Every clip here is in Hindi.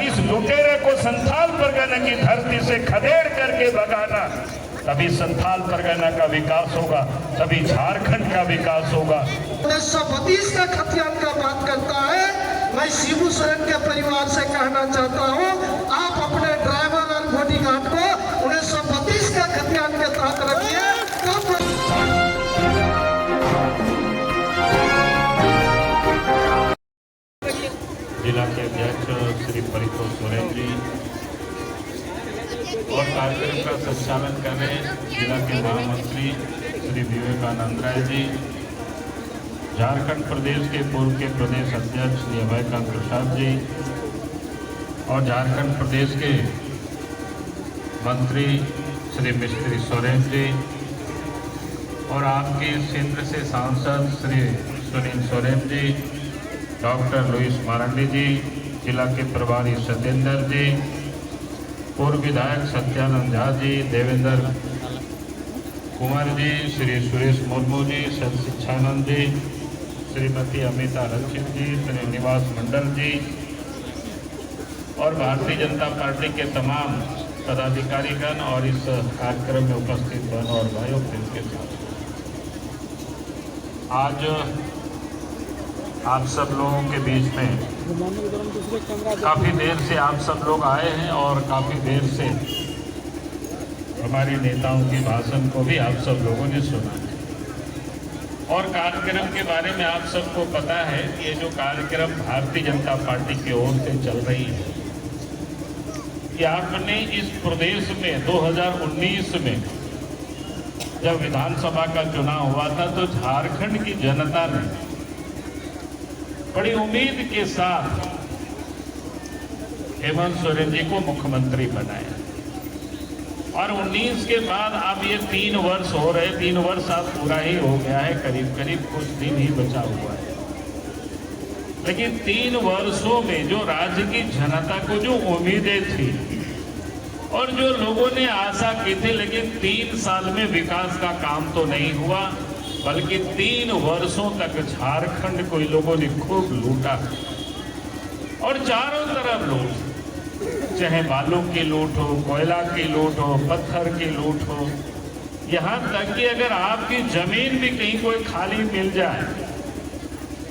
इस लुटेरे को संथाल परगना की धरती से खदेड़ करके भगाना, तभी संथाल परगना का विकास होगा, तभी झारखंड का विकास होगा। 1932 का खतियान का बात करता है। मैं शिबू सोरेन के परिवार से कहना चाहता हूं, आप अपने ड्राइवर और बॉडीगार्ड को 1932 का खतियान के तहत रखिए। जिला के अध्यक्ष श्री परितोष सोरेन जी और कार्यक्रम का संचालन कर रहे जिला के महामंत्री श्री विवेकानंद राय जी, झारखंड प्रदेश के पूर्व के प्रदेश अध्यक्ष श्री अभयकांत प्रसाद जी और झारखंड प्रदेश के मंत्री श्री मिस्त्री सोरेन जी और आपके केंद्र से सांसद श्री सुनील सोरेन जी, डॉक्टर लुइस मारंडी जी, जिला के प्रभारी सत्येंद्र जी, पूर्व विधायक सत्यानंद झा जी, देवेंद्र कुमार जी, श्री सुरेश मुर्मू जी, सचिच्छानंद जी, श्रीमती अमिता रक्षित जी, श्री निवास मंडल जी और भारतीय जनता पार्टी के तमाम पदाधिकारीगण और इस कार्यक्रम में उपस्थित बहन और भाइयों के साथ आज आप सब लोगों के बीच में काफ़ी देर से आप सब लोग आए हैं और काफ़ी देर से हमारे नेताओं के भाषण को भी आप सब लोगों ने सुना है और कार्यक्रम के बारे में आप सबको पता है कि ये जो कार्यक्रम भारतीय जनता पार्टी की ओर से चल रही है कि आपने इस प्रदेश में 2019 में जब विधानसभा का चुनाव हुआ था तो झारखंड की जनता ने बड़ी उम्मीद के साथ हेमंत सोरेन जी को मुख्यमंत्री बनाया और 19 के बाद अब ये 3 वर्ष हो रहे, 3 वर्ष अब पूरा ही हो गया है, करीब करीब कुछ दिन ही बचा हुआ है। लेकिन 3 वर्षों में जो राज्य की जनता को जो उम्मीदें थी और जो लोगों ने आशा की थी, लेकिन 3 साल में विकास का काम तो नहीं हुआ, बल्कि 3 वर्षों तक झारखंड को इन लोगों ने खूब लूटा और चारों तरफ लूट, चाहे बालू की लूट हो, कोयला की लूट हो, पत्थर की लूट हो, यहाँ तक कि अगर आपकी जमीन भी कहीं कोई खाली मिल जाए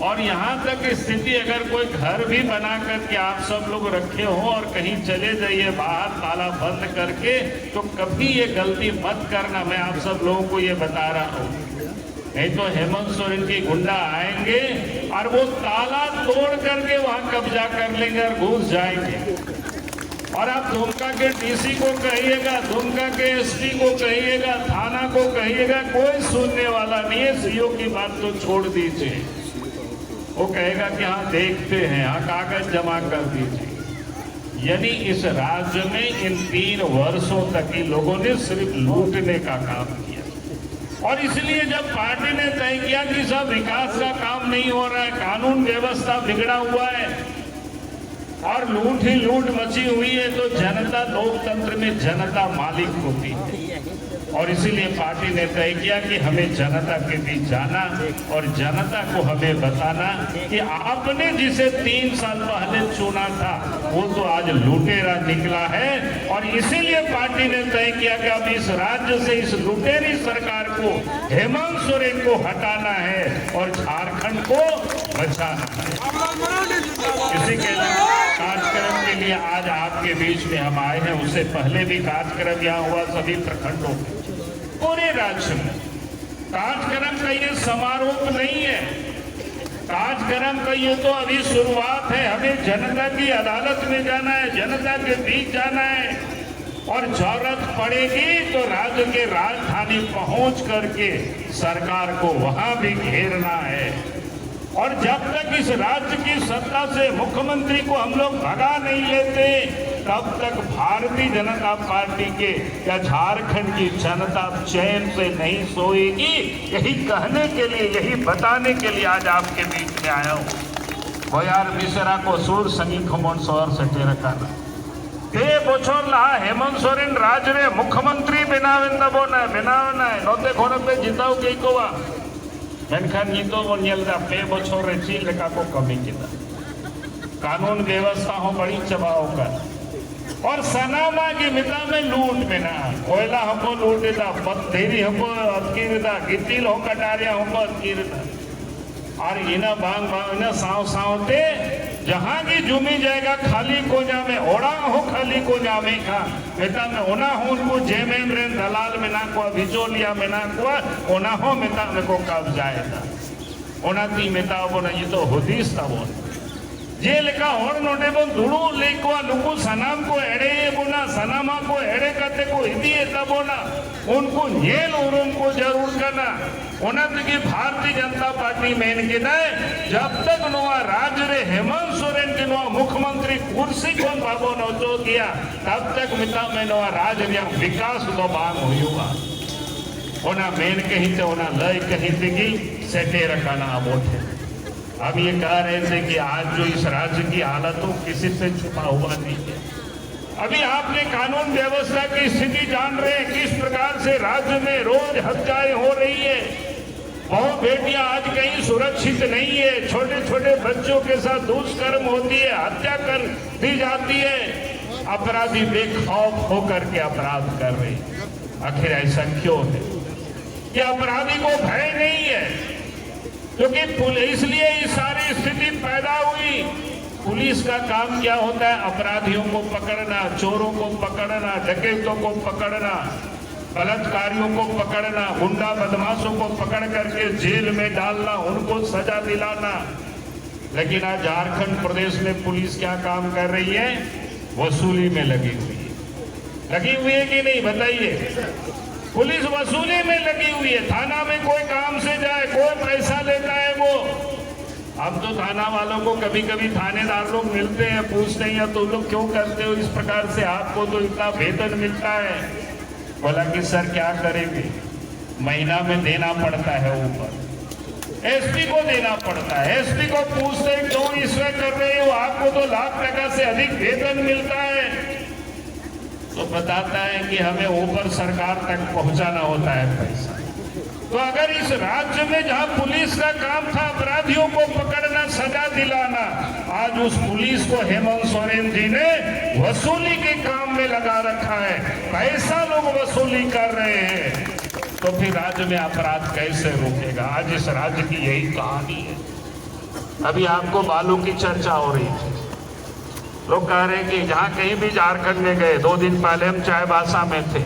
और यहाँ तक स्थिति अगर कोई घर भी बना करके आप सब लोग रखे हो और कहीं चले जाइए बाहर ताला बंद करके, तो कभी ये गलती मत करना, मैं आप सब लोगों को ये बता रहा हूँ। नहीं तो हेमंत सोरेन की गुंडा आएंगे और वो ताला तोड़ करके वहां कब्जा कर लेंगे और घुस जाएंगे। और आप दुमका के डीसी को कहिएगा, दुमका के एसपी को कहिएगा, थाना को कहिएगा, कोई सुनने वाला नहीं है। सीओ की बात तो छोड़ दीजिए, वो कहेगा कि हाँ देखते हैं, हाँ कागज जमा कर दीजिए। यानी इस राज्य में इन 3 वर्षों तक ही लोगों ने सिर्फ लूटने का काम किया और इसलिए जब पार्टी ने तय किया कि सब विकास का काम नहीं हो रहा है, कानून व्यवस्था बिगड़ा हुआ है और लूट ही लूट मची हुई है, तो जनता, लोकतंत्र में जनता मालिक होती है और इसीलिए पार्टी ने तय किया कि हमें जनता के बीच जाना और जनता को हमें बताना कि आपने जिसे 3 साल पहले चुना था वो तो आज लुटेरा निकला है। और इसीलिए पार्टी ने तय किया कि अब इस राज्य से इस लुटेरी सरकार को, हेमंत सोरेन को हटाना है और झारखंड को बचाना है। इसी के कार्यक्रम के लिए आज आपके बीच में हम आए हैं। उससे पहले भी कार्यक्रम यहाँ हुआ सभी प्रखंडों में, पूरे राज्य में। कार्यक्रम का ये समारोह नहीं है, कार्यक्रम का ये तो अभी शुरुआत है। हमें जनता की अदालत में जाना है, जनता के बीच जाना है और जरूरत पड़ेगी तो राज्य के राजधानी पहुंच करके सरकार को वहां भी घेरना है। और जब तक इस राज्य की सत्ता से मुख्यमंत्री को हम लोग भगा नहीं लेते, तब तक भारतीय जनता पार्टी के या झारखंड की जनता चैन से नहीं सोएगी। यही कहने के लिए, यही बताने के लिए आज आपके बीच में आया हूँ। वो यार मिश्रा को सुर संगी खमोन सौर सटे रखा ते बोछर लहा हेमंत सोरेन राज्य रे मुख्यमंत्री बनावेन तबोना बनावना है नोते खोन पे जिताओ के कोवा मेनखान नितो बन नेलदा पे बोछर रे चील लेका को कमी किदा कानून व्यवस्था हो बड़ी चबाओ का और सनामा की मिता में लूट में ना कोयला हमको लूट देता पत्थेरी हमको अटकी देता गिट्टिल हो कटारिया हमको अटकी देता और इना बांग बांग इना साव सावते जहां की जुमी जाएगा खाली कोजा में ओड़ा हो खाली कोजा में खा मिता में ओना हो उनको जेमेन रेन दलाल में ना को बिचौलिया में ना को ओना हो मिता में को कब जाएगा ओना ती मिता बोना ये तो होदीस था बोल जे लेका और नोटे बोल दुड़ू लेको लुकु सनाम को एड़े ये बोला सनामा को एड़े करते को हिंदी ऐसा बोला उनको येल और उनको जरूर करना ओना की भारतीय जनता पार्टी में इनके नए जब तक नोआ राज्य रे हेमंत सोरेन के नोआ मुख्यमंत्री कुर्सी को बाबो नोचो किया तब तक मिता में नोआ राज्य रे विकास तो बांग हुआ ओना मेन कहीं तो ओना लय कहीं की सेटे रखाना बोटे अब ये कह रहे थे कि आज जो इस राज्य की हालत हो किसी से छुपा हुआ नहीं है। अभी आपने कानून व्यवस्था की स्थिति जान रहे हैं किस प्रकार से राज्य में रोज हत्याएं हो रही है। बहुत बेटियां आज कहीं सुरक्षित नहीं है, छोटे छोटे बच्चों के साथ दुष्कर्म होती है, हत्या कर दी जाती है। अपराधी बेखौफ होकर के अपराध कर रहे हैं। आखिर ऐसा क्यों है? कि अपराधी को भय नहीं है क्योंकि इसलिए ये सारी स्थिति पैदा हुई। पुलिस का काम क्या होता है? अपराधियों को पकड़ना, चोरों को पकड़ना, डकैतों को पकड़ना, बलात्कारियों को पकड़ना, गुंडा बदमाशों को पकड़ करके जेल में डालना, उनको सजा दिलाना। लेकिन आज झारखंड प्रदेश में पुलिस क्या काम कर रही है? वसूली में लगी हुई है कि नहीं बताइए? पुलिस वसूली में लगी हुई है। थाना में कोई काम से जाए, कोई पैसा लेता है वो। अब तो थाना वालों को कभी कभी थानेदार लोग मिलते हैं, पूछते हैं तो लोग क्यों करते हो इस प्रकार से, आपको तो इतना वेतन मिलता है। बोला कि सर क्या करेंगे, महीना में देना पड़ता है, ऊपर एसपी को देना पड़ता है। एसपी को पूछते हैं क्यों इसमें कर रहे हो, आपको तो लाख टका से अधिक वेतन मिलता है। तो बताता है कि हमें ऊपर सरकार तक पहुंचाना होता है पैसा। तो अगर इस राज्य में जहां पुलिस का काम था अपराधियों को पकड़ना, सजा दिलाना, आज उस पुलिस को हेमंत सोरेन जी ने वसूली के काम में लगा रखा है, पैसा लोग वसूली कर रहे हैं, तो फिर राज्य में अपराध कैसे रुकेगा? आज इस राज्य की यही कहानी है। अभी आपको बालू की चर्चा हो रही थी, लोग कह रहे हैं कि जहां कहीं भी झारखंड में गए, 2 दिन पहले हम चाईबासा में थे,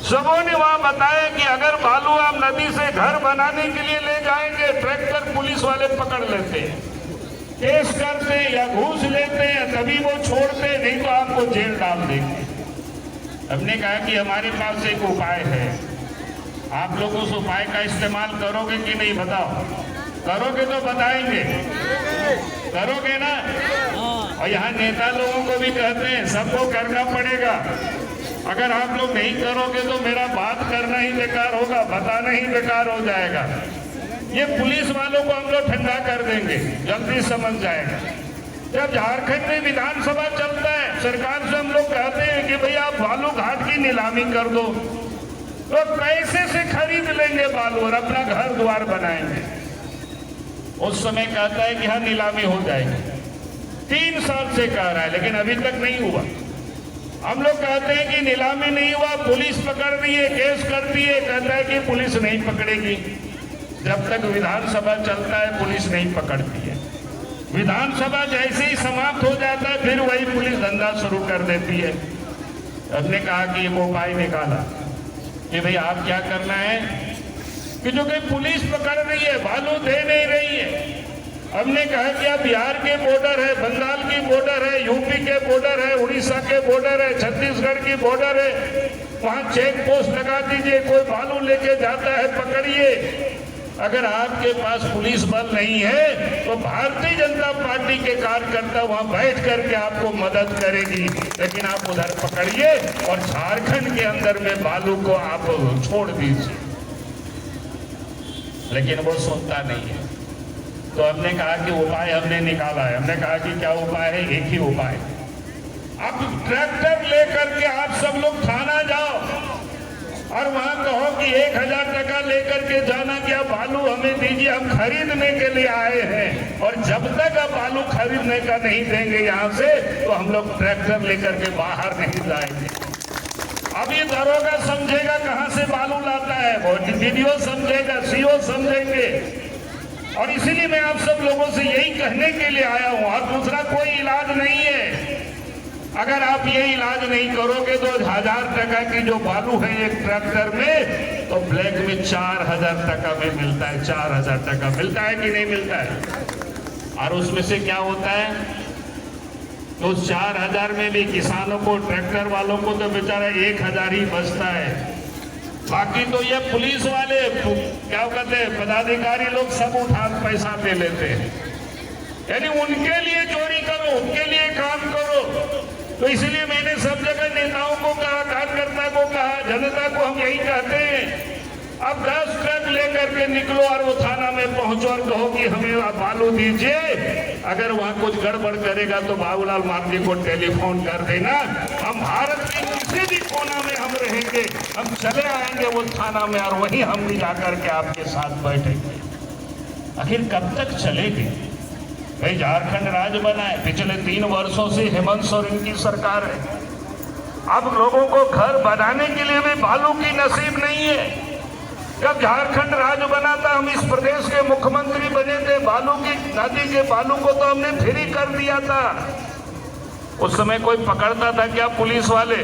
सबों ने वहां बताया कि अगर बालू आप नदी से घर बनाने के लिए ले जाएंगे, ट्रैक्टर पुलिस वाले पकड़ लेते हैं, केस करते हैं या घूस लेते हैं, तभी वो छोड़ते, नहीं तो आपको जेल डाल देंगे। हमने कहा कि हमारे पास एक उपाय है, आप लोग उस उपाय का इस्तेमाल करोगे कि नहीं बताओ? करोगे तो बताएंगे, करोगे ना? और यहाँ नेता लोगों को भी कहते हैं सबको करना पड़ेगा। अगर आप लोग नहीं करोगे तो मेरा बात करना ही बेकार होगा, बताना ही बेकार हो जाएगा। ये पुलिस वालों को हम लोग ठंडा कर देंगे, जल्दी समझ जाएगा। जब झारखंड में विधानसभा चलता है, सरकार से हम लोग कहते हैं कि भाई आप बालू घाट की नीलामी कर दो, तो पैसे से खरीद लेंगे बालू और अपना घर द्वार बनाएंगे। उस समय कहता है कि हाँ नीलामी हो जाएगी। 3 साल से कह रहा है लेकिन अभी तक नहीं हुआ। हम लोग कहते हैं कि नीलामी नहीं हुआ, पुलिस पकड़ रही है, केस करती है, कहता है कि पुलिस नहीं पकड़ेगी। जब तक विधानसभा चलता है पुलिस नहीं पकड़ती है। विधानसभा जैसे ही समाप्त हो जाता है फिर वही पुलिस धंधा शुरू कर देती है। हमने कहा कि एक उपाय निकाला कि भाई आप क्या करना है कि जो कि पुलिस पकड़ रही है, बालू दे नहीं रही है, हमने कहा कि अब बिहार के बॉर्डर है, बंगाल की बॉर्डर है, यूपी के बॉर्डर है, उड़ीसा के बॉर्डर है, छत्तीसगढ़ की बॉर्डर है, वहां चेक पोस्ट लगा दीजिए, कोई बालू लेके जाता है पकड़िए। अगर आपके पास पुलिस बल नहीं है तो भारतीय जनता पार्टी के कार्यकर्ता वहां बैठ करके आपको मदद करेगी, लेकिन आप उधर पकड़िए और झारखंड के अंदर में बालू को आप छोड़ दीजिए। लेकिन वो सुनता नहीं है। तो हमने कहा कि उपाय हमने निकाला है। हमने कहा कि क्या उपाय है? एक ही उपाय, अब ट्रैक्टर लेकर के आप सब लोग थाना जाओ, और वहां कहो कि 1000 टका लेकर के जाना, क्या बालू हमें दीजिए, हम खरीदने के लिए आए हैं, और जब तक आप बालू खरीदने का नहीं देंगे यहाँ से तो हम लोग ट्रैक्टर लेकर के बाहर नहीं जाएंगे। अब ये दरोगा समझेगा कहां से बालू लाता है, वो डीडीओ समझेगा, सीओ समझेंगे। और इसीलिए मैं आप सब लोगों से यही कहने के लिए आया हूं, और दूसरा कोई इलाज नहीं है। अगर आप ये इलाज नहीं करोगे तो 1000 टका की जो बालू है एक ट्रैक्टर में, तो ब्लैक में 4000 टका में मिलता है। 4000 टका मिलता है कि नहीं मिलता है? और उसमें से क्या होता है, तो 4000 में भी किसानों को, ट्रैक्टर वालों को तो बेचारा 1000 ही बचता है। बाकी तो ये पुलिस वाले क्या कहते हैं, पदाधिकारी लोग सब उठा पैसा दे लेते हैं। यानी उनके लिए चोरी करो, उनके लिए काम करो। तो इसलिए मैंने सब जगह नेताओं को कहा, कार्यकर्ता को कहा, जनता को हम यही कहते हैं, अब 10 ट्रक लेकर के निकलो और वो थाना में पहुंचो और कहो कि हमें बालू दीजिए। अगर वहां कुछ गड़बड़ करेगा तो बाबूलाल मार्डी को टेलीफोन कर देना। हम भारत के किसी भी कोना में हम रहेंगे, हम चले आएंगे वो थाना में, और वहीं हम भी जाकर के आपके साथ बैठेंगे। आखिर कब तक चलेगी भाई? झारखंड राज्य बना है, पिछले 3 वर्षों से हेमंत सोरेन की सरकार है। अब लोगों को घर बनाने के लिए भी बालू की नसीब नहीं है। जब झारखंड राज्य बना था, हम इस प्रदेश के मुख्यमंत्री बने थे, बालू की नदी के बालू को तो हमने फ्री कर दिया था। उस समय कोई पकड़ता था क्या? पुलिस वाले,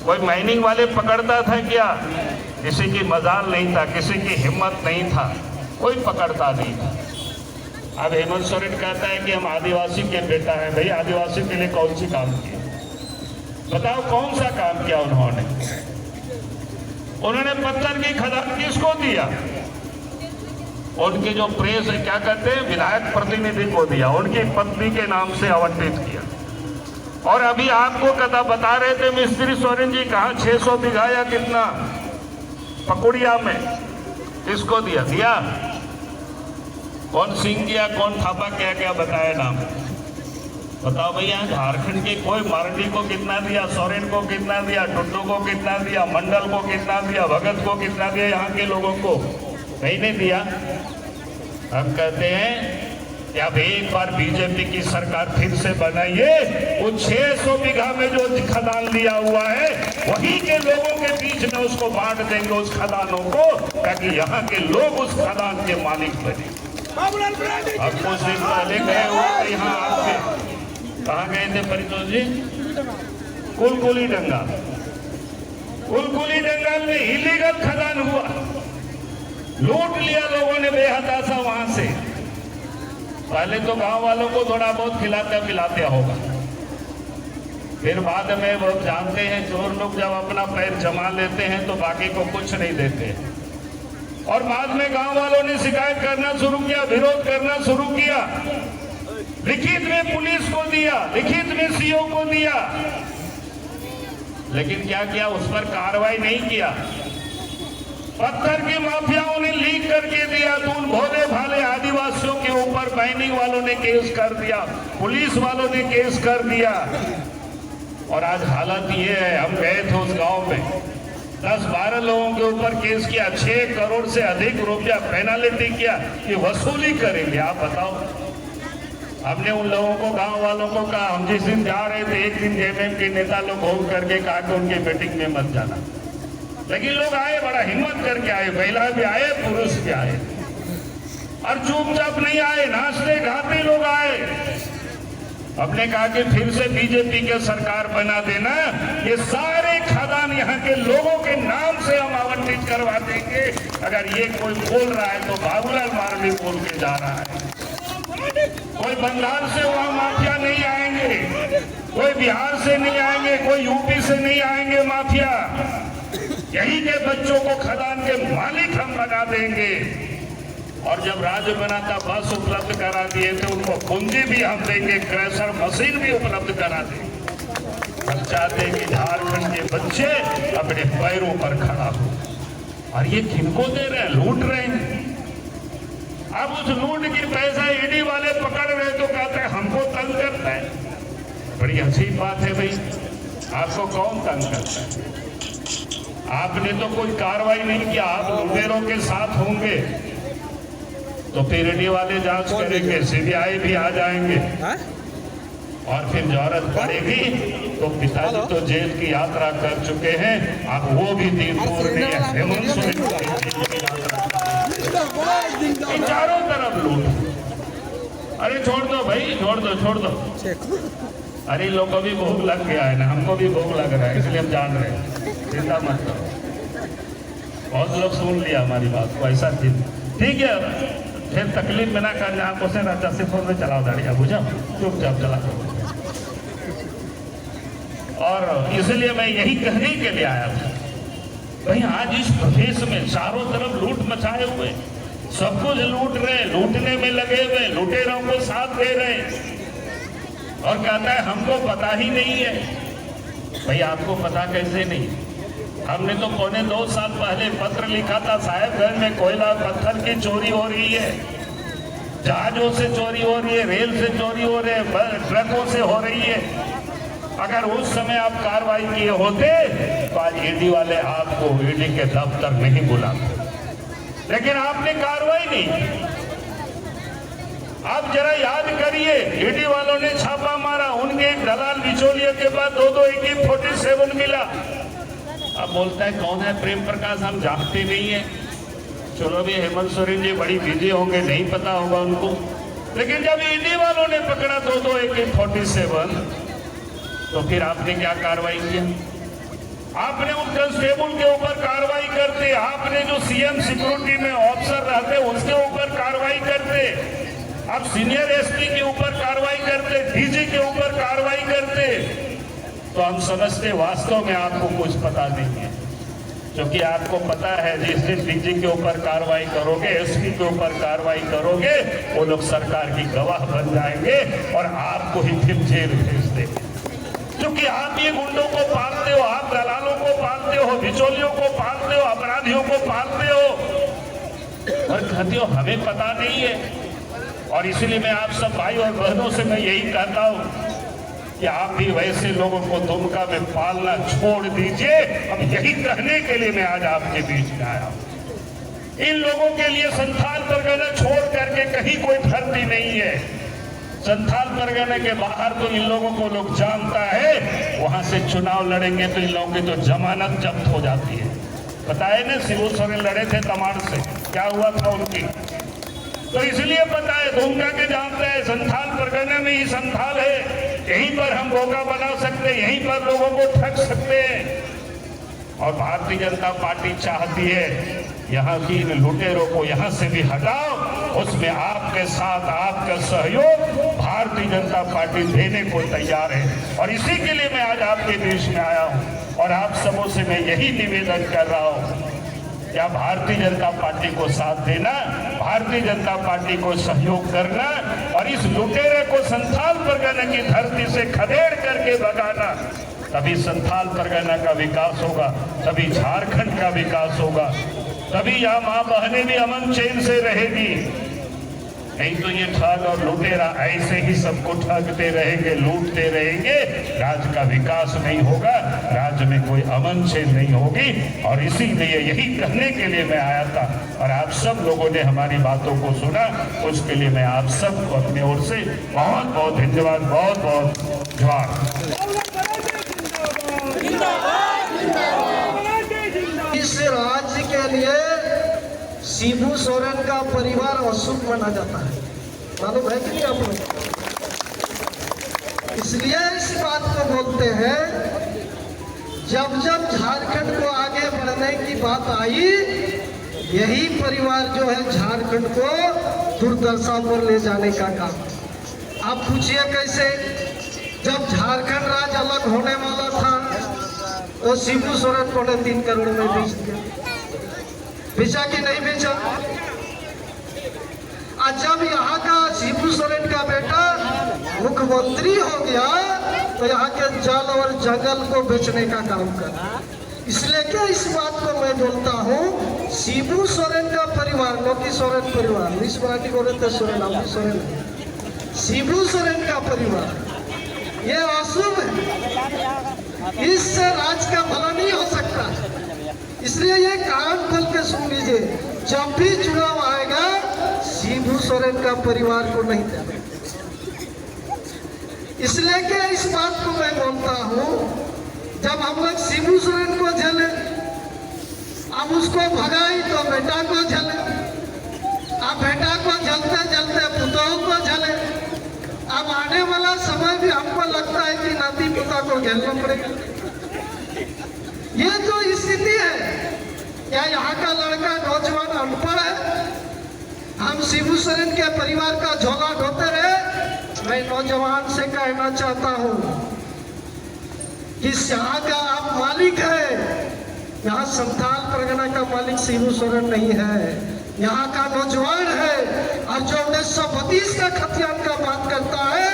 कोई माइनिंग वाले पकड़ता था क्या? किसी की मजाल नहीं था, किसी की हिम्मत नहीं था, कोई पकड़ता नहीं था। अब हेमंत सोरेन कहता है कि हम आदिवासी के बेटा हैं। भाई आदिवासी के लिए कौन सी काम किया? बताओ कौन सा काम किया उन्होंने? उन्होंने पत्थर की खदान किसको दिया? उनके जो प्रेस है, क्या कहते हैं, विधायक प्रतिनिधि को दिया, उनकी पत्नी के नाम से आवंटित किया। और अभी आपको कथा बता रहे थे मिस्त्री सोरेन जी, कहा 600 बीघा या कितना पकुड़िया में, किसको दिया? दिया कौन सिंह दिया, कौन थापा, क्या क्या बताया नाम? बताओ भैया, झारखंड के कोई मार्डी को कितना दिया, सोरेन को कितना दिया, टुड्डू को कितना दिया, मंडल को कितना दिया, भगत को कितना दिया? यहाँ के लोगों को नहीं दिया। हम कहते हैं कि अब एक बार बीजेपी की सरकार फिर से बनाइए, वो 600 बीघा में जो खदान लिया हुआ है वहीं के लोगों के बीच में उसको बांट देंगे, उस खदानों को, ताकि यहाँ के लोग उस खदान के मालिक बने। अब कुछ दिन पहले गए हुए यहाँ आपके, कहाँ गए थे परितोष जी? कुलकुली जंगल। कुलकुली जंगल में इलीगल खदान हुआ, लूट लिया लोगों ने बेहताशा वहां से। पहले तो गांव वालों को थोड़ा बहुत खिलाते पिलाते होगा, फिर बाद में वो जानते हैं चोर लोग जब अपना पैर जमा लेते हैं तो बाकी को कुछ नहीं देते। और बाद में गांव वालों ने शिकायत करना शुरू किया, विरोध करना शुरू किया, लिखित में पुलिस को दिया, लिखित में सीओ को दिया, लेकिन क्या किया? उस पर कार्रवाई नहीं किया। पत्थर के माफियाओं ने लीक करके दिया, तो उन भोले भाले आदिवासियों के ऊपर माइनिंग वालों ने केस कर दिया, पुलिस वालों ने केस कर दिया। और आज हालत ये है, हम गए थे उस गांव में, 10-12 लोगों के ऊपर केस किया, 6 करोड़ से अधिक रुपया पेनाल्टी किया कि वसूली करेंगे। आप बताओ, हमने उन लोगों को, गांव वालों को कहा, हम जिस दिन जा रहे थे एक दिन जेएमएम के नेता लोग घूम करके कहा कि उनकी मीटिंग में मत जाना, लेकिन लोग आए, बड़ा हिम्मत करके आए, महिला भी आए, पुरुष भी आए, और चुपचाप नहीं आए, नाचते गाते लोग आए। हमने कहा कि फिर से बीजेपी के सरकार बना देना, ये सारे खदान यहाँ के लोगों के नाम से हम आवंटित करवा देंगे। अगर ये कोई बोल रहा है तो बाबूलाल मार्डी बोल के जा रहा है। कोई बंगाल से वहां माफिया नहीं आएंगे, कोई बिहार से नहीं आएंगे, कोई यूपी से नहीं आएंगे माफिया। यही के बच्चों को खदान के मालिक हम बना देंगे। और जब राज्य बना था बस उपलब्ध करा दिए थे, उनको पूंजी भी हम देंगे, क्रैशर मशीन भी उपलब्ध करा देंगे। हम चाहते हैं कि झारखंड के बच्चे अपने पैरों पर खड़ा हो। और ये किनको दे रहे हैं? लूट रहे हैं। अब उस लूट की पैसा ईडी वाले पकड़ रहे तो कहते हैं हमको तंग करता है। बड़ी हंसी बात है भाई, आपको कौन तंग करता है? आपने तो कोई कार्रवाई नहीं किया। आप लुटेरों के साथ होंगे तो पीएनडी वाले जांच करेंगे, सीबीआई भी आ जाएंगे और फिर जरूरत पड़ेगी तो पिताजी तो जेल की यात्रा कर चुके हैं, अब वो भी दिन दूर नहीं है। हेमंत सोरेन चारों तरफ लूट। अरे छोड़ दो भाई, छोड़ दो। अरे लोगों को भी भूख लग गया है ना, हमको भी भूख लग रहा है, इसलिए हम जान रहे हैं, चिंता मत करो। बहुत लोग सुन लिया हमारी बात को, ऐसा दिन ठीक है। फिर तकलीफ में ना करने आपको से राजा से फोन में चलाओ दाड़िया, बुझा, चुपचाप चला। और इसलिए मैं यही कहने के लिए आया था भाई, आज इस प्रदेश में चारों तरफ लूट मचाए हुए, सब कुछ लूट रहे, लूटने में लगे हुए, लुटेरों को साथ दे रहे, और कहता है हमको पता ही नहीं है। भाई आपको पता कैसे नहीं? हमने तो पौने 2 साल पहले पत्र लिखा था, साहेबगंज में कोयला पत्थर की चोरी हो रही है, जहाजों से चोरी हो रही है, रेल से चोरी हो रही है, ट्रकों से हो रही है। अगर उस समय आप कार्रवाई किए होते तो आज ईडी वाले आपको ईडी के दफ्तर नहीं बुलाते, लेकिन आपने कार्रवाई नहीं की। आप जरा याद करिए, ईडी वालों ने छापा मारा, उनके एक दलाल बिचौलिया के पास 2 AK-47 मिला। अब बोलता है कौन है प्रेम प्रकाश, हम जानते नहीं है। चलो भी हेमंत सोरेन जी बड़ी बिजी होंगे, नहीं पता होगा उनको, लेकिन जब ईडी वालों ने पकड़ा 2 AK-47 तो फिर आपने क्या कार्रवाई किया? आपने उस कांस्टेबल के ऊपर कार्रवाई करते, आपने जो सीएम सिक्योरिटी में ऑफिसर रहते उसके ऊपर कार्रवाई करते, आप सीनियर एसपी के ऊपर कार्रवाई करते, डीजी के ऊपर कार्रवाई करते, तो हम समझते वास्तव में आपको कुछ पता नहीं है। क्योंकि आपको पता है जिस दिन डीजी के ऊपर कार्रवाई करोगे, एसपी के ऊपर कार्रवाई करोगे, वो लोग सरकार की गवाह बन जाएंगे और आपको ही फिर जेल भेज देंगे। क्योंकि आप ये गुंडों को पालते हो, आप दलालों को पालते हो, बिचौलियों को पालते हो, अपराधियों को पालते हो, और कहते हो हमें पता नहीं है। और इसलिए मैं आप सब भाई और बहनों से मैं यही कहता हूं कि आप भी वैसे लोगों को दुमका में पालना छोड़ दीजिए। अब यही कहने के लिए मैं आज आपके बीच में आया हूं। इन लोगों के लिए संथाल परगना छोड़ करके कहीं कोई भर्ती नहीं है। संथाल परगना के बाहर तो इन लोगों को लोग जानता है, वहां से चुनाव लड़ेंगे तो इन लोगों की तो जमानत जब्त हो जाती है। पता है ना, शिबू सोरेन लड़े थे तमाड़ से, क्या हुआ था उनकी, तो इसलिए पता है, दुमका के जानते हैं, संथाल परगना में ही संथाल है, यहीं पर हम रोका बना सकते हैं, यहीं पर लोगों को ठग सकते हैं। और भारतीय जनता पार्टी चाहती है यहाँ की इन लुटेरों को यहाँ से भी हटाओ, उसमें आपके साथ आपका सहयोग भारतीय जनता पार्टी देने को तैयार है। और इसी के लिए मैं आज आपके बीच में आया हूँ और आप सबों से मैं यही निवेदन कर रहा हूँ, क्या भारतीय जनता पार्टी को साथ देना, भारतीय जनता पार्टी को सहयोग करना और इस लुटेरे को संथाल परगना की धरती से खदेड़ करके भगाना, तभी संथाल परगना का विकास होगा, तभी झारखंड का विकास होगा, तभी यहाँ माँ बहनें भी अमन चैन से रहेगी। नहीं तो ये ठग और लुटेरा ऐसे ही सबको ठगते रहेंगे, लूटते रहेंगे, राज्य का विकास नहीं होगा, राज्य में कोई अमन चैन नहीं होगी। और इसीलिए यही कहने के लिए मैं आया था और आप सब लोगों ने हमारी बातों को सुना, उसके लिए मैं आप सबको अपनी ओर से बहुत बहुत धन्यवाद, बहुत बहुत जोहार। इस राज्य के लिए शिबू सोरेन का परिवार अशुभ माना जाता है, मालूम है कि नहीं आप लोग? इसलिए इस बात को बोलते हैं, जब जब झारखंड को आगे बढ़ने की बात आई, यही परिवार जो है झारखंड को दुर्दशा पर ले जाने का काम। आप पूछिए कैसे? जब झारखंड राज्य अलग होने वाला था तो शिबू सोरेन को 3 करोड़ में बेच दिया, बेचा कि नहीं बेचा? आज जब यहाँ का शिबू सोरेन का बेटा मुख्यमंत्री हो गया तो यहाँ के जल और जंगल को बेचने का काम कर। इसलिए क्या इस बात को मैं बोलता हूँ, शिबू सोरेन का परिवार, लोकी सोरेन परिवार, मिस मराठी बोलते सोरेन, आप सोरेन, शिबू सोरेन का परिवार ये अशुभ है, इससे राज्य का भला नहीं हो सकता। इसलिए ये कान खोल के सुन लीजिए, जब भी चुनाव आएगा शिबू सोरेन का परिवार को नहीं देना। इसलिए कि इस बात को मैं बोलता हूं, जब हम लोग शिबू सोरेन को झेले, अब उसको भगाई तो बेटा को झेले, अब बेटा को झलते झलते पुतों को झले, अब आने वाला समय भी हमको लगता है कि नाती पोता को झेलना पड़ेगा। ये तो स्थिति है। क्या यहाँ का लड़का नौजवान अनपढ़ है? हम शिबू सोरेन के परिवार का झोला ढोते रहे। मैं नौजवान से कहना चाहता हूँ कि यहाँ का आप मालिक है, यहाँ संथाल परगना का मालिक शिबू सोरेन नहीं है, यहाँ का नौजवान है। और जो 1932 का खतियान का बात करता है,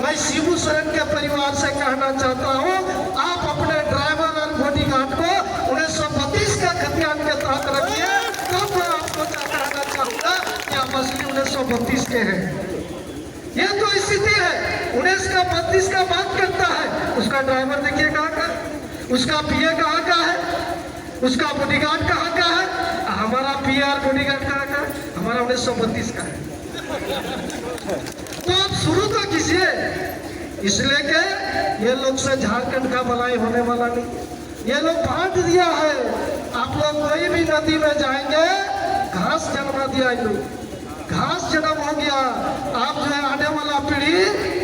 मैं शिबू सोरेन के परिवार से कहना चाहता हूँ, आप अपने ड्राइवर और बॉडीगार्ड को 1932 का खतियान के तहत रखिए, तब मैं आपको कहना चाहूँगा कि आप असली 1932 के हैं। ये तो स्थिति है। 1932 का बात करता है, उसका ड्राइवर देखिए कहाँ का, उसका पीए कहाँ का है, उसका बॉडीगार्ड कहाँ का है, हमारा पीआर बॉडीगार्ड कहाँ का है, हमारा 1932 का है। तो आप शुरू तो कीजिए। इसलिए कि ये लोग से झारखंड का भलाई होने वाला नहीं। ये लोग बांट दिया है। आप लोग कोई भी नदी में जाएंगे, घास जन्मा दिया, घास जन्म हो गया। आप जो है आने वाला पीढ़ी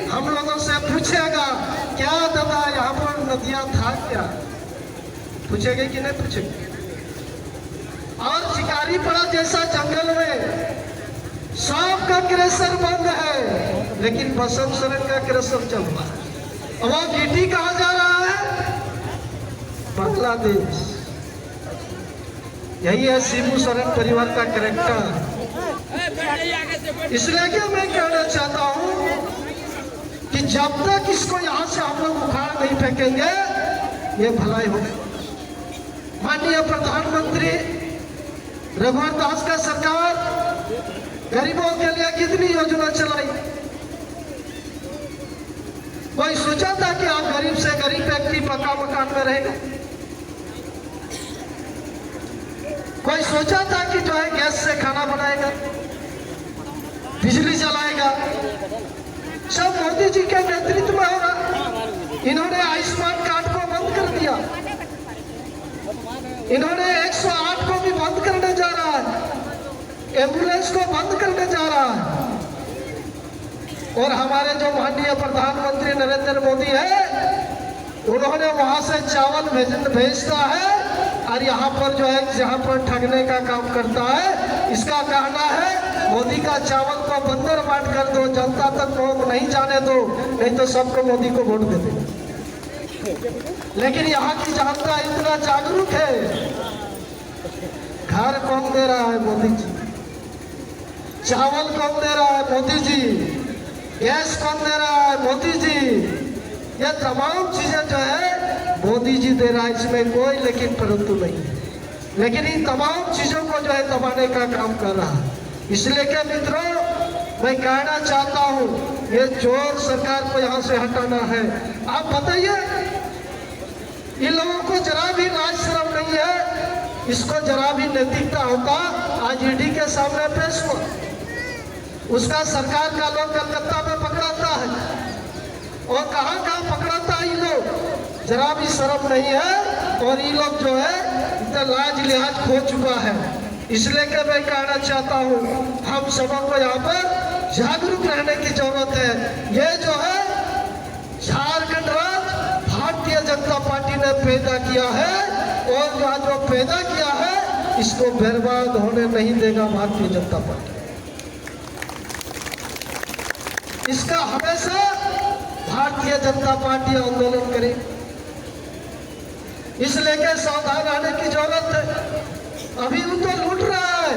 हम लोगों से पूछेगा, क्या दादा यहाँ पर नदियाँ था क्या? पूछेगे कि नहीं पूछेगे? और शिकारी पड़ा जैसा जंगल में सांप का क्रेशर बंद है, लेकिन बसंत सोरेन का क्रेशर चल रहा है। और वो गिट्टी कहाँ जा रहा है? बांग्लादेश। यही है शिबू सोरेन परिवार का कैरेक्टर। इसलिए कि मैं कहना चाहता हूं कि जब तक इसको यहां से हम लोग उखाड़ नहीं फेंकेंगे, ये भलाई होगी। माननीय प्रधानमंत्री रघुवर दास का सरकार गरीबों के लिए कितनी योजना चलाई। कोई सोचा था कि आप गरीब से गरीब व्यक्ति पक्का मकान में रहेगा? कोई सोचा था कि जो है गैस से खाना बनाएगा, बिजली जलाएगा? सब मोदी जी के नेतृत्व में हो रहा। इन्होंने आयुष्मान कार्ड को बंद कर दिया, इन्होंने 108 को भी बंद करने जा रहा है, एम्बुलेंस को बंद करने जा रहा है। और हमारे जो माननीय प्रधानमंत्री नरेंद्र मोदी है, उन्होंने वहां से चावल भेजता है और यहाँ पर जो है जहाँ पर ठगने का काम करता है। इसका कहना है मोदी का चावल को बंदर बांट कर दो, जनता तक लोग नहीं जाने दो, नहीं तो सबको मोदी को वोट दे दे। लेकिन यहाँ की जनता इतना जागरूक है। घर कौन दे रहा है? मोदी जी। चावल कौन दे रहा है? मोदी जी। गैस कौन दे रहा है? मोदी जी। ये तमाम चीजें जो है मोदी जी दे रहा है, इसमें कोई लेकिन परंतु नहीं है। लेकिन इन तमाम चीजों को जो है दबाने का काम कर रहा है। इसलिए कि मित्रों, मैं कहना चाहता हूं, ये चोर सरकार को यहां से हटाना है। आप बताइए, इन लोगों को जरा भी लाज शर्म नहीं है? इसको जरा भी नैतिकता होता, आज ईडी के सामने पेश हो। उसका सरकार का लोग कलकत्ता में पकड़ाता है और कहां पकड़ाता है। ये लोग जरा भी शर्म नहीं है और ये लोग जो है इतना लाज लिहाज खो चुका है। इसलिए कि मैं कहना चाहता हूँ, हम सबों को यहाँ पर जागरूक रहने की जरूरत है। ये जो है झारखंड राज्य भारतीय जनता पार्टी ने पैदा किया है और जो आज वो पैदा किया है, इसको बर्बाद होने नहीं देगा भारतीय जनता पार्टी। इसका हमेशा भारतीय जनता पार्टी आंदोलन करे। इसलिए कि सावधान रहने की जरूरत है। अभी वो तो लूट रहा है।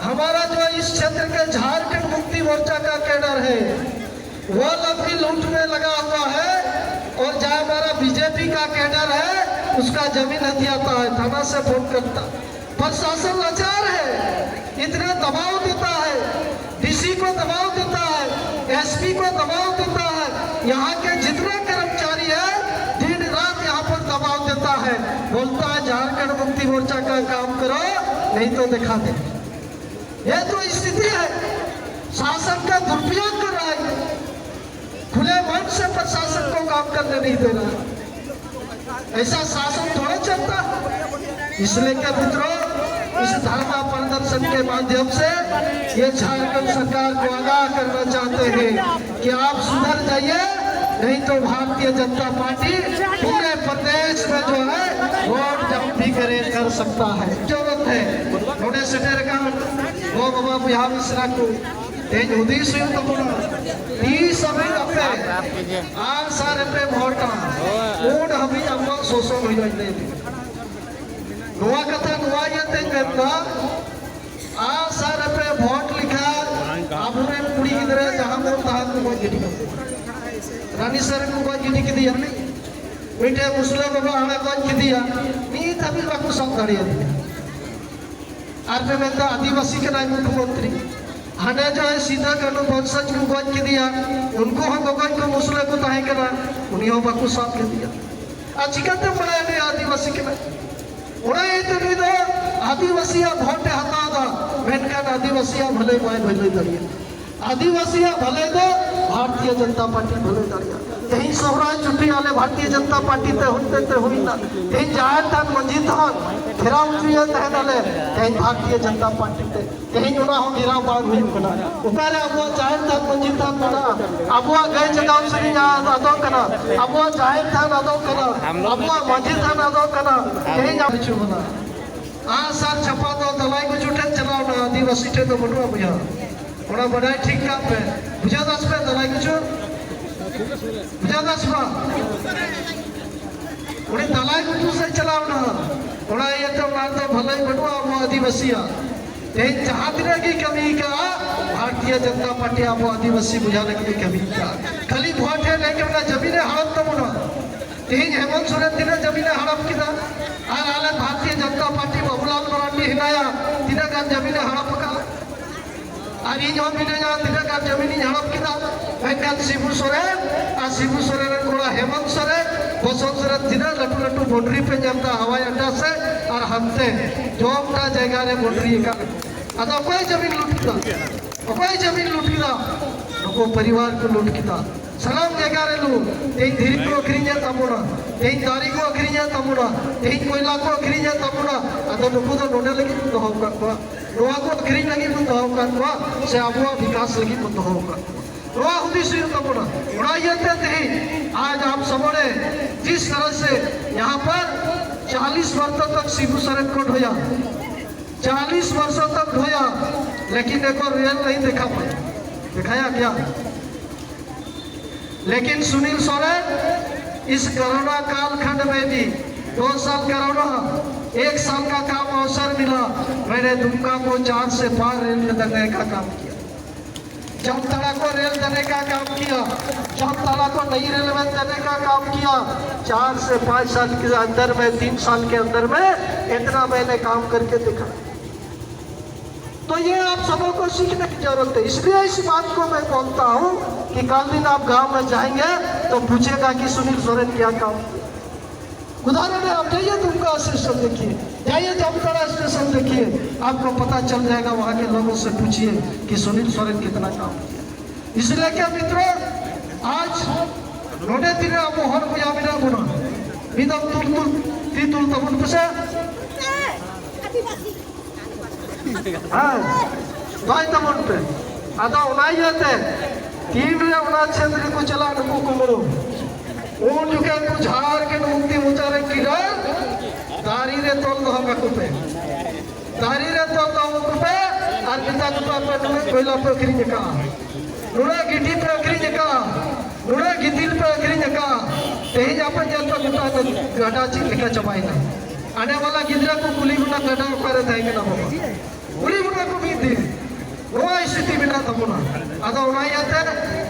हमारा जो इस क्षेत्र के झारखंड मुक्ति मोर्चा का कैडर है, वो लोग भी लूटने लगा हुआ है। और जहाँ हमारा बीजेपी का कैडर है, उसका जमीन हथियाता है, थाना से फोन करता। प्रशासन लाचार है, इतना दबाव देता है, डीसी को दबाव देता है, एसपी को दबाव देता है। यहाँ के जितने कर्मचारी है दिन रात यहाँ पर दबाव देता है। वो बोलता है झारखंड मुक्ति मोर्चा का काम करो नहीं तो दिखा दे। ये तो स्थिति है, शासन का दुरुपयोग कर रहा है, खुले मन से प्रशासन को काम करने नहीं दे रहा है। ऐसा शासन थोड़ा चलता है। इसलिए क्या मित्रों, इस धरना प्रदर्शन के माध्यम से ये झारखंड सरकार को आगाह करना चाहते हैं कि आप सुधर जाइए, नहीं तो भारतीय जनता पार्टी पूरे प्रदेश में जो है वोट जाम भी कर सकता है। जरूरत है थोड़े से डेर का वो बाबा बुझा मिश्रा को तेज उद्देश्य तो बोला 30 अभी अपने आर सारे पे वोटा वोट हमें अम्मा सोसो हो जाते नुआ कथा नुआ ये तेंगा आ सारे पे वोट लिखा अब उन्हें कुड़ी किधर है जहां वो तहां को बहुत गिटी रानी सर को बहुत गिटी की दिया नहीं मीठे मुस्लिम बाबा हमें बहुत की दिया नहीं तभी बाकू सब गाड़ी दिया आर पे मैं आदिवासी के नाम मुख्यमंत्री हने जो है सीधा कनो वंशज को गज के दिया उनको हम गज को मुस्लिम को ताहे करा उन्हीं हो बाकू साफ के दिया आज कहते बड़ा है आदिवासी के में उन्हें ये तो नहीं दो आदिवासी वोट हता दा मेनकान आदिवासी भले माय भले दरिया आदिवासी भले दो भारतीय जनता पार्टी भले दरिया कहीं सोहराज छुट्टी वाले भारतीय जनता पार्टी ते हुई ना कहीं जाहिर था मंजी था फिरा उचुए तहन वाले कहीं भारतीय जनता पार्टी ते कहीं उना हो गिरा बाग हुई कना ऊपर अब जाहिर था मंजी था कना अब गए जगह से आदो कना अब जाहिर था आदो कना अब मंजी था आदो कना कहीं जा छु बना आ साल छपा दो दलाई को जुटे चलाओ ना आदिवासी थे तो बटुआ बुझा बड़ा बड़ा ठीक काम पे बुझा दस पे दलाई को छु बुझा दस बा उन्हें दलाई को दूसरे चलाओ ना बड़ा ये तो ना तो भले बटुआ वो आदिवासिया लेकिन जहाँ दिन की कमी का भारतीय जनता पार्टी आप आदिवासी बुझाने की कमी का खाली वोट है लेकिन अपना जमीन हड़प तो मुना तीन हेमंत सोरेन दिन जमीन हड़प की और आले भारतीय जनता पार्टी बाबूलाल मरांडी हिनाया तीन का जमीन हड़प का और इन जो मिले जा तीन का जमीन हड़प की वेंकट शिबू सोरेन और शिबू सोरेन कोड़ा हेमंत सोरेन बसंत सोरेन तीन लटू लटू बाउंड्री पे जमता हवाई अड्डा से और हमसे जोमटा जगह रे बाउंड्री का अदा कोई जमीन लूट किया लोगों परिवार को लूट किया सलाम जगह रे लू एक धीरे को अखरीजे तमुना एक दारी को अखरीजे तमुना एक कोयला को अखरीजे तमुना अदा लोगों तो नोडे लगी तो होगा रोआ को अखरीज लगी तो होगा से अबुआ विकास लगी तो होगा रोआ हुदी सुन तमुना बड़ा ये थे आज आप सबने जिस तरह से यहाँ पर 40 वर्षों तक शिबू सोरेन को ढोया 40 वर्षों तक ढोया लेकिन एक और रेल नहीं देखा पाया दिखाया क्या लेकिन सुनील सोरेन इस कोरोना कालखंड में भी 2 साल कोरोना 1 साल का काम अवसर मिला मैंने दुमका को 4 से 5 रेल देने का काम किया जामताड़ा को रेल देने का काम किया जामताड़ा को नई रेलवे देने का काम किया 4 से 5 साल के अंदर में 3 साल के अंदर में इतना मैंने काम करके दिखा तो ये आप सबों को सीखने की जरूरत है इसलिए इस बात को मैं बोलता हूँ कि कल दिन आप गांव में जाएंगे तो पूछेगा कि सुनील सोरेन क्या काम उदाहरण है आप जाइए दुमका स्टेशन देखिए जाइए जामताड़ा स्टेशन देखिए आपको पता चल जाएगा वहाँ के लोगों से पूछिए कि सुनील सोरेन कितना काम किया इसलिए क्या मित्रों आज रोडे तीन आप हर बुझा बिना गुना बिदम तुल तीतुल तमुल पुसे हाँ भाई तमुल पे आता उनाई जाते तीन रे उना क्षेत्र को चला नुकु कुमरो उन जुके को झार के मुक्ति मुचारे किरा दारी रे तोल दो हम कुपे दारी रे तोल दो हम कुपे और पिता कुपा पे नुने कोयला पे खरी जका नुने गिटी पे खरी जका नुने गितिल पे खरी जका तेज अपन जल पे गुटा गड़ा ची लिखा चबाई ना आने वाला गिदरा को कुली गुना गड़ा ऊपर जाएंगे ना बाबा कुली गुना को भी दे वो स्थिति बिना तमुना अदा उनाई आते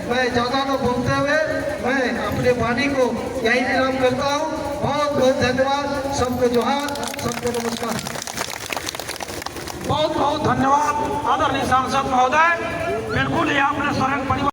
मैं ज़्यादा न बोलते हुए मैं अपने वाणी को यही विराम करता हूँ बहुत बहुत धन्यवाद सबको जोहार सबको नमस्कार बहुत बहुत धन्यवाद आदरणीय सांसद महोदय बिल्कुल ही आपने सोरेन परिवार